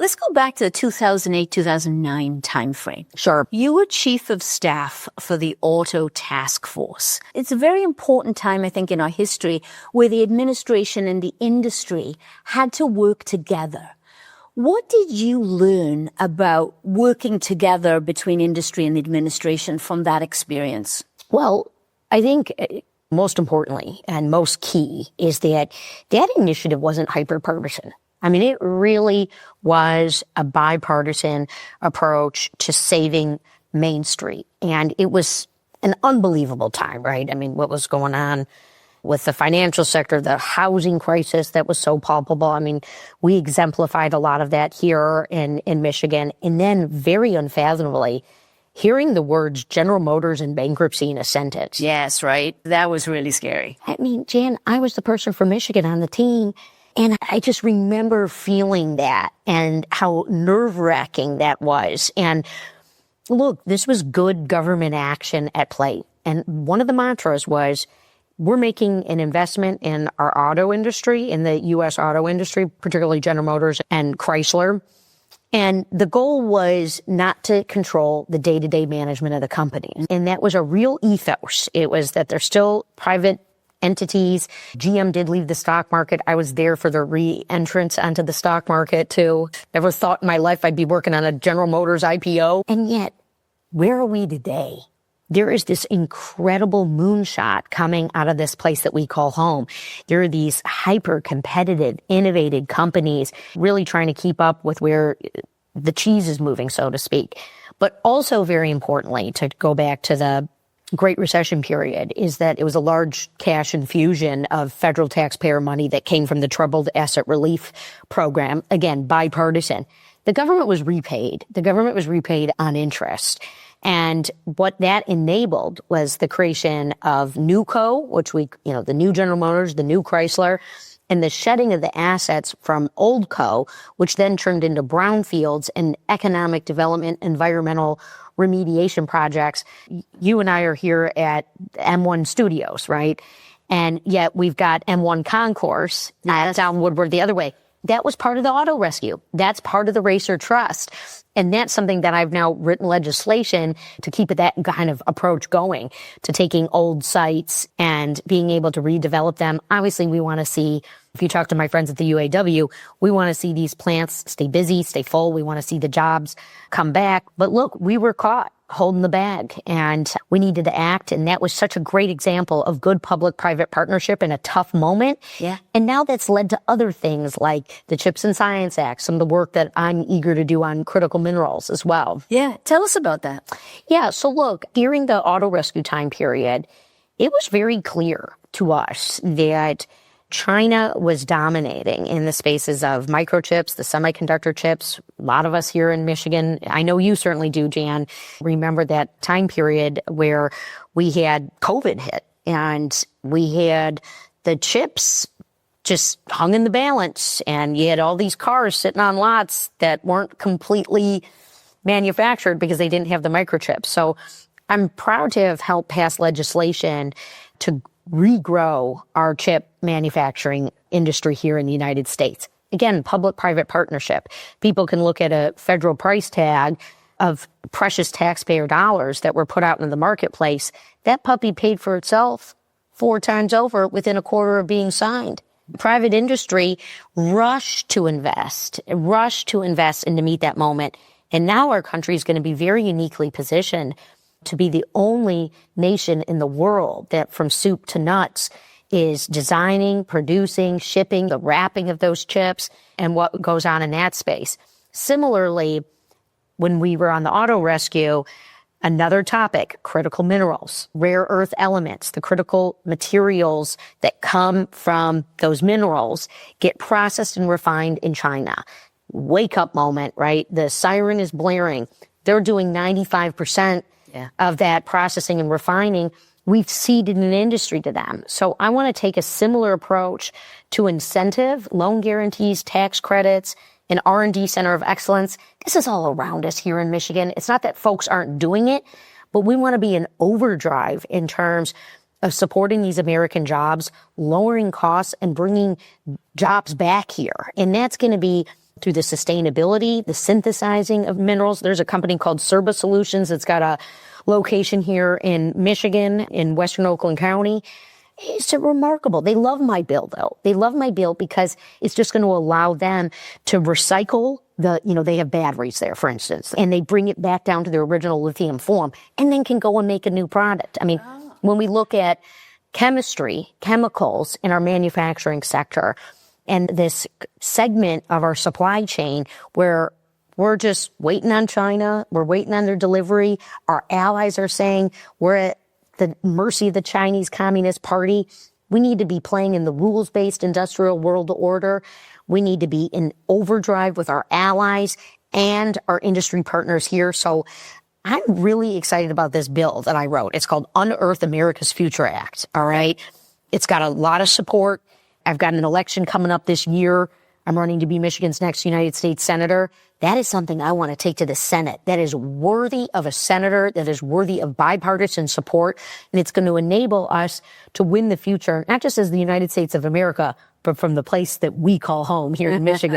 Let's go back to the 2008-2009 timeframe. Sure. You were chief of staff for the Auto Task Force. It's a very important time, I think, in our history where the administration and the industry had to work together. What did you learn about working together between industry and the administration from that experience? Well, I think most importantly and most key is that initiative wasn't hyper-partisan. I mean, it really was a bipartisan approach to saving Main Street. And it was an unbelievable time, right? I mean, what was going on with the financial sector, the housing crisis that was so palpable. I mean, we exemplified a lot of that here in Michigan. And then very unfathomably, hearing the words General Motors and bankruptcy in a sentence. Yes, right. That was really scary. I mean, Jan, I was the person from Michigan on the team. And I just remember feeling that and how nerve-wracking that was. And look, this was good government action at play. And one of the mantras was, we're making an investment in our auto industry, in the U.S. auto industry, particularly General Motors and Chrysler. And the goal was not to control the day-to-day management of the company. And that was a real ethos. It was that they're still private entities. GM did leave the stock market. I was there for the re-entrance onto the stock market too. Never thought in my life I'd be working on a General Motors IPO. And yet, where are we today? There is this incredible moonshot coming out of this place that we call home. There are these hyper-competitive, innovative companies really trying to keep up with where the cheese is moving, so to speak. But also, very importantly, to go back to the Great Recession period, is that it was a large cash infusion of federal taxpayer money that came from the Troubled Asset Relief Program. Again, bipartisan. The government was repaid. The government was repaid on interest. And what that enabled was the creation of NewCo, which the new General Motors, the new Chrysler, and the shedding of the assets from OldCo, which then turned into brownfields and economic development, environmental remediation projects. You and I are here at M1 Studios, right? And yet we've got M1 Concourse down Woodward the other way. That was part of the auto rescue. That's part of the Racer Trust. And that's something that I've now written legislation to keep that kind of approach going, to taking old sites and being able to redevelop them. Obviously, we want to see, if you talk to my friends at the UAW, we want to see these plants stay busy, stay full. We want to see the jobs come back. But look, we were caught holding the bag and we needed to act. And that was such a great example of good public-private partnership in a tough moment. Yeah. And now that's led to other things like the CHIPS and Science Act, some of the work that I'm eager to do on critical minerals as well. Yeah. Tell us about that. Yeah. So look, during the auto rescue time period, it was very clear to us that China was dominating in the spaces of microchips, the semiconductor chips. A lot of us here in Michigan, I know you certainly do, Jan, remember that time period where we had COVID hit and we had the chips just hung in the balance and you had all these cars sitting on lots that weren't completely manufactured because they didn't have the microchips. So I'm proud to have helped pass legislation to regrow our chip manufacturing industry here in the United States. Again, public-private partnership. People can look at a federal price tag of precious taxpayer dollars that were put out in the marketplace. That puppy paid for itself 4 times over within a quarter of being signed. Private industry rushed to invest and to meet that moment. And now our country is going to be very uniquely positioned to be the only nation in the world that from soup to nuts is designing, producing, shipping, the wrapping of those chips and what goes on in that space. Similarly, when we were on the auto rescue, another topic, critical minerals, rare earth elements, the critical materials that come from those minerals get processed and refined in China. Wake up moment, right? The siren is blaring. They're doing 95% of that processing and refining. We've ceded an industry to them. So I want to take a similar approach to incentive, loan guarantees, tax credits, an R&D center of excellence. This is all around us here in Michigan. It's not that folks aren't doing it, but we want to be in overdrive in terms of supporting these American jobs, lowering costs, and bringing jobs back here. And that's going to be through the sustainability, the synthesizing of minerals. There's a company called Serba Solutions that's got a location here in Michigan, in Western Oakland County. It's remarkable. They love my bill, though. They love my bill because it's just going to allow them to recycle they have batteries there, for instance, and they bring it back down to their original lithium form and then can go and make a new product. I mean, when we look at chemistry, chemicals in our manufacturing sector, and this segment of our supply chain where we're just waiting on China, we're waiting on their delivery, our allies are saying we're at the mercy of the Chinese Communist Party. We need to be playing in the rules-based industrial world order. We need to be in overdrive with our allies and our industry partners here. So I'm really excited about this bill that I wrote. It's called Unearth America's Future Act. All right. It's got a lot of support. I've got an election coming up this year. I'm running to be Michigan's next United States Senator. That is something I want to take to the Senate. That is worthy of a senator, that is worthy of bipartisan support, and it's going to enable us to win the future, not just as the United States of America, but from the place that we call home here in Michigan.